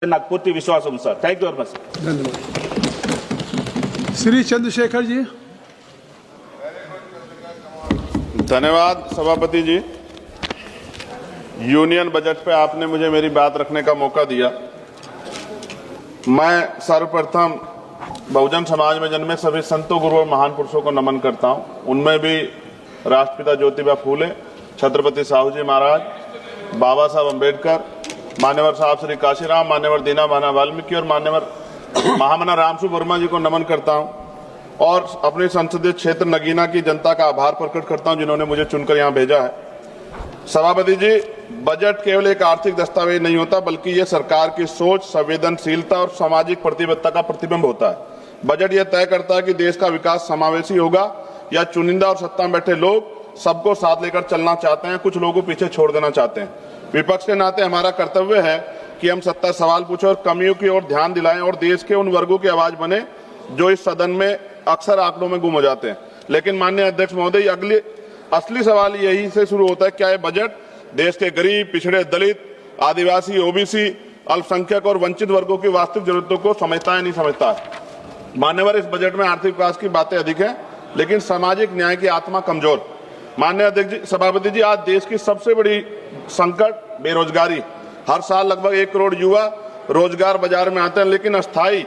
नागपूरची विश्वासम sir. Thank you very much. धन्यवाद। श्री चंद्रशेखर जी। धन्यवाद सभापति जी। यूनियन बजट पे आपने मुझे मेरी बात रखने का मौका दिया। मैं सर्वप्रथम बहुजन समाज में जन्मे सभी संतों, गुरुओं, महान पुरुषों को नमन करता हूं। उनमें भी राष्ट्रपिता ज्योतिबा फूले, छत्रपति साहू जी महाराज, बाबा साहब अम्बेडकर, मान्यवर साहब श्री काशीराम, मान्यवर दीना भाना वाल्मीकि और मान्यवर महामना रामसु वर्मा जी को नमन करता हूं और अपने संसदीय क्षेत्र नगीना की जनता का आभार प्रकट करता हूं जिन्होंने मुझे चुनकर यहां भेजा है। सभापति जी, बजट केवल एक आर्थिक दस्तावेज नहीं होता, बल्कि यह सरकार की सोच, संवेदनशीलता और सामाजिक प्रतिबद्धता का प्रतिबिंब होता है। बजट यह तय करता है कि देश का विकास समावेशी होगा या चुनिंदा और सत्ता में बैठे लोग सबको साथ लेकर चलना चाहते हैं, कुछ लोगों को पीछे छोड़ देना चाहते हैं। विपक्ष के नाते हमारा कर्तव्य है कि हम सत्ता सवाल पूछे और कमियों की ओर ध्यान दिलाएं और देश के उन वर्गों की आवाज बने जो इस सदन में अक्सर आंकड़ों में गुम हो जाते हैं। लेकिन माननीय अध्यक्ष महोदय, असली सवाल यही से शुरू होता है, क्या यह बजट देश के गरीब, पिछड़े, दलित, आदिवासी, ओबीसी, अल्पसंख्यक और वंचित वर्गों की वास्तविक जरूरतों को समझता है, नहीं समझता है। मान्यवर, इस बजट में आर्थिक विकास की बातें अधिक है, लेकिन सामाजिक न्याय की आत्मा कमजोर। माननीय अध्यक्ष जी, सभापति जी, आज देश की सबसे बड़ी संकट बेरोजगारी। हर साल लगभग 1 करोड़ युवा रोजगार बाजार में आते हैं, लेकिन अस्थायी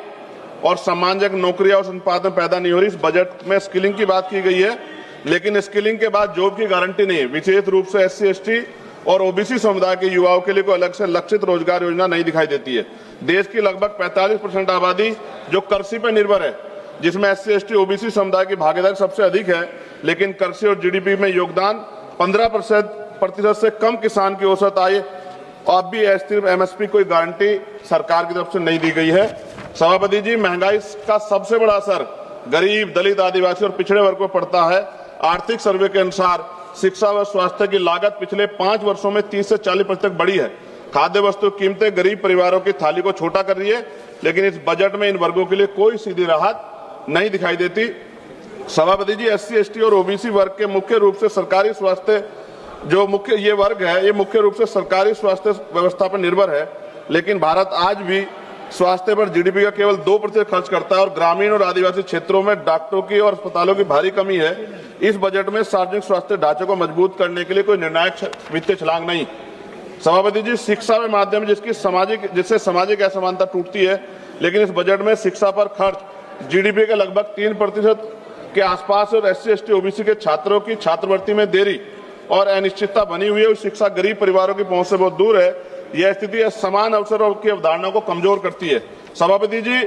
और सम्मानजनक नौकरियां और संपादन पैदा नहीं हो रही। इस बजट में स्किलिंग की बात की गई है, लेकिन स्किलिंग के बाद जॉब की गारंटी नहीं है। विशेष रूप से SC, ST और OBC समुदाय के युवाओं के लिए कोई अलग से लक्षित रोजगार योजना नहीं दिखाई देती है। देश की लगभग 45% आबादी जो कृषि पर निर्भर है, जिसमें SC, ST, OBC समुदाय की भागीदारी सबसे अधिक है, लेकिन कृषि और GDP में योगदान 15% से कम किसान की औसत आय अब भी सिर्फ MSP कोई गारंटी सरकार की तरफ से नहीं दी गई है। सभापति जी, महंगाई का सबसे बड़ा असर गरीब, दलित, आदिवासी और पिछड़े वर्ग को पड़ता है। आर्थिक सर्वे के अनुसार शिक्षा व स्वास्थ्य की लागत पिछले 5 वर्षों में 30 से 40% बढ़ी है। खाद्य वस्तु कीमतें गरीब परिवारों की थाली को छोटा कर रही है, लेकिन इस बजट में इन वर्गों के लिए कोई सीधी राहत नहीं दिखाई देती। सभापति जी, SC, ST और OBC वर्ग के मुख्य रूप से सरकारी स्वास्थ्य ये वर्ग है, ये मुख्य रूप से सरकारी स्वास्थ्य व्यवस्था पर निर्भर है, लेकिन भारत आज भी स्वास्थ्य पर GDP का केवल 2% खर्च करता है और ग्रामीण और आदिवासी क्षेत्रों में डॉक्टरों की और अस्पतालों की भारी कमी है। इस बजट में सार्वजनिक स्वास्थ्य ढांचे को मजबूत करने के लिए कोई निर्णायक वित्तीय छलांग नहीं। सभापति जी, शिक्षा के माध्यम जिससे सामाजिक असमानता टूटती है, लेकिन इस बजट में शिक्षा पर खर्च GDP के लगभग 3% के आसपास और SC, ST, OBC के छात्रों की छात्रवृत्ति में देरी और अनिश्चितता बनी हुई है। शिक्षा गरीब परिवारों की पहुंच से बहुत दूर है। यह स्थिति समान अवसरों की अवधारणा को कमजोर करती है। सभापति जी,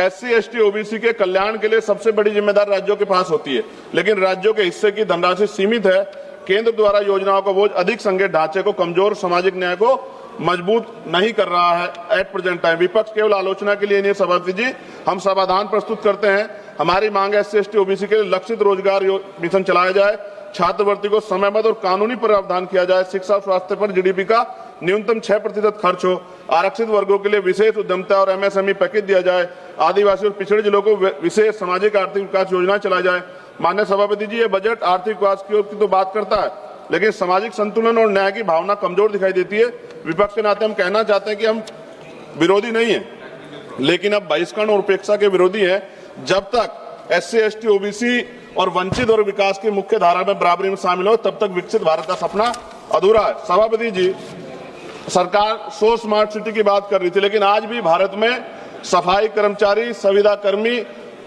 SC, ST, OBC के कल्याण के लिए सबसे बड़ी जिम्मेदारी राज्यों के पास होती है, लेकिन राज्यों के हिस्से की धनराशि सीमित है। केंद्र द्वारा योजनाओं का बोझ अधिक संघीय ढांचे को कमजोर, सामाजिक न्याय को मजबूत नहीं कर रहा है एट प्रेजेंट टाइम। विपक्ष केवल आलोचना के लिए नहीं सभापति जी, हम समाधान प्रस्तुत करते हैं। हमारी मांग है SC, ST, OBC के लिए लक्षित रोजगार मिशन चलाया जाए, छात्रवृत्ति को समयबद्ध और कानूनी प्रावधान किया जाए, शिक्षा और स्वास्थ्य पर GDP का न्यूनतम 6% खर्च हो, आरक्षित वर्गों के लिए विशेष उद्यमता और MSME पैकेज दिया जाए, आदिवासी और पिछड़े जिलों को विशेष सामाजिक आर्थिक विकास योजना चलाई जाए। माननीय सभापति जी, ये बजट आर्थिक विकास की तो बात करता है, लेकिन सामाजिक संतुलन और न्याय की भावना कमजोर दिखाई देती है। विपक्ष के नाते हम कहना चाहते हैं कि हम विरोधी नहीं है, लेकिन अब बहिष्करण और उपेक्षा के विरोधी है। जब तक SC, ST, OBC और वंचित और विकास की मुख्य धारा में बराबरी में शामिल हो, तब तक विकसित भारत का सपना अधूरा है। सभापति जी, सरकार 100 स्मार्ट सिटी की बात कर रही थी, लेकिन आज भी भारत में सफाई कर्मचारी, संविदा कर्मी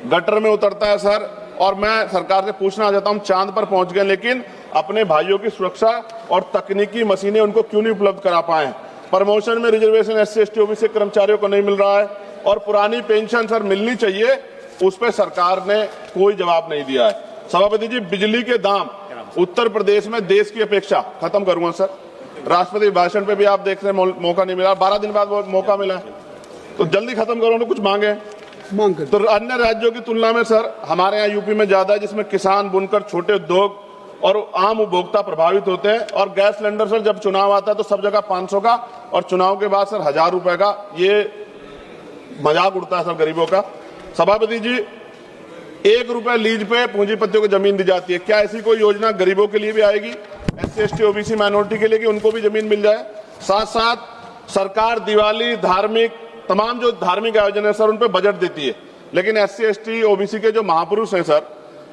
गटर में उतरता है सर। और मैं सरकार से पूछना चाहता हूं, चांद पर पहुंच गए, लेकिन अपने भाइयों की सुरक्षा और तकनीकी मशीनें उनको क्यों नहीं उपलब्ध करा पाए? प्रमोशन में रिजर्वेशन SC, ST, OBC कर्मचारियों को नहीं मिल रहा है और पुरानी पेंशन सर मिलनी चाहिए, उस पर सरकार ने कोई जवाब नहीं दिया है। सभापति जी, बिजली के दाम उत्तर प्रदेश में देश की अपेक्षा, खत्म करूंगा सर, राष्ट्रपति भाषण पे भी आप देख रहे हैं मौका नहीं मिला, 12 दिन बाद वो मौका मिला है, तो जल्दी खत्म करो ना, कुछ मांगे तो अन्य राज्यों की तुलना में सर हमारे यहाँ यूपी में ज्यादा है, जिसमें किसान, बुनकर, छोटे उद्योग और आम उपभोक्ता प्रभावित होते हैं। और गैस सिलेंडर सर जब चुनाव आता है तो सब जगह 500 का और चुनाव के बाद सर 1000 रुपए का, ये मजाक उड़ता है सर गरीबों का। सभापति जी, 1 रुपए लीज पे पूंजीपतियों को जमीन दी जाती है, क्या ऐसी कोई योजना गरीबों के लिए भी आएगी, SC, ST, OBC माइनॉरिटी के लिए, कि उनको भी जमीन मिल जाए? साथ साथ सरकार दिवाली, धार्मिक तमाम जो धार्मिक आयोजन है सर उन पे बजट देती है, लेकिन SC ST OBC के जो महापुरुष हैं सर,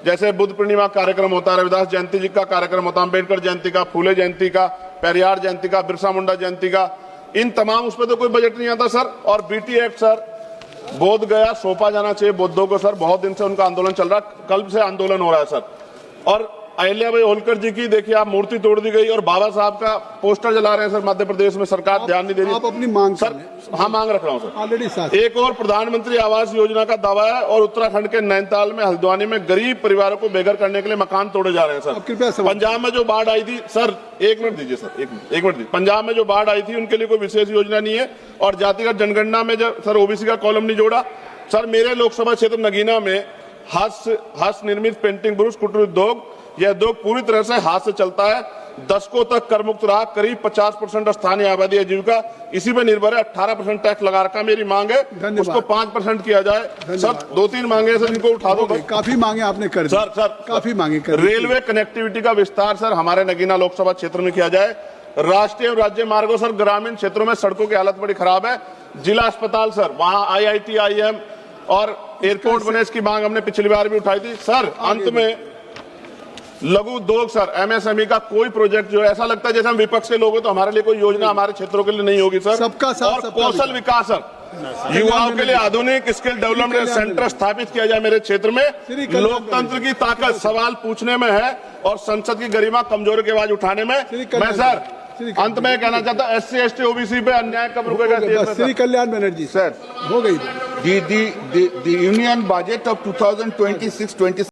जैसे बुद्ध पूर्णिमा कार्यक्रम होता है, रविदास जयंती जी का कार्यक्रम होता है, अम्बेडकर जयंती का, फूले जयंती का, पेरियार जयंती का, बिरसा मुंडा जयंती का, इन तमाम उस पर तो कोई बजट नहीं आता सर। और BT एक्ट सर, बोध गया सौंपा जाना चाहिए बौद्धों को सर, बहुत दिन से उनका आंदोलन चल रहा है, कल से आंदोलन हो रहा है सर। और अहिल्या भाई होलकर जी की देखिए आप मूर्ति तोड़ दी गई और बाबा साहब का पोस्टर जला रहे हैं सर मध्य प्रदेश में, सरकार ध्यान नहीं दे रही। आप अपनी मांग सर, हाँ मांग रख रहा हूँ सर। ऑलरेडी एक और प्रधानमंत्री आवास योजना का दावा है और उत्तराखंड के नैनीताल में हल्द्वानी में गरीब परिवारों को बेघर करने के लिए मकान तोड़े जा रहे हैं सर। कृपया पंजाब में जो बाढ़ आई थी सर, एक मिनट दीजिए सर, एक मिनट दीजिए। पंजाब में जो बाढ़ आई थी उनके लिए कोई विशेष योजना नहीं है और जातिगत जनगणना में जो सर OBC का कॉलम नहीं जोड़ा सर। मेरे लोकसभा क्षेत्र नगीना में हस्त निर्मित पेंटिंग ब्रुश कुटीर उद्योग, यह उद्योग पूरी तरह से हाथ से चलता है, दशकों तक कर मुक्त रहा, करीब 50% स्थानीय आबादी आजीविका इसी पे निर्भर है, 18% टैक्स लगा रखा। मेरी मांग है उसको 5% किया जाए सर। 2-3 मांगे सर, इनको उठा दो। काफी मांगे आपने कर दी सर, काफी मांगे कर दी। रेलवे कनेक्टिविटी का विस्तार सर हमारे नगीना लोकसभा क्षेत्र में किया जाए। राष्ट्रीय और राज्य मार्गों सर, ग्रामीण क्षेत्रों में सड़कों की हालत बड़ी खराब है। जिला अस्पताल सर, वहां IIT IIM और एयरपोर्ट बनने की मांग हमने पिछली बार भी उठाई थी सर। अंत में लघु उद्योग सर, MSME का कोई प्रोजेक्ट जो ऐसा लगता है जैसे हम विपक्ष के लोग हैं तो हमारे लिए कोई योजना हमारे क्षेत्रों के लिए नहीं होगी सर। सबका साथ, और सबका कौशल विकास सर, युवाओं के लिए आधुनिक स्किल डेवलपमेंट सेंटर स्थापित किया जाए मेरे क्षेत्र में। लोकतंत्र की ताकत सवाल पूछने में है और संसद की गरिमा कमजोरी की आवाज उठाने में। मैं सर अंत में कहना चाहता हूँ SC ST OBC पे अन्याय कब रुकेगा? श्री कल्याण बनर्जी Sir, हो गई। the union budget of 2026-27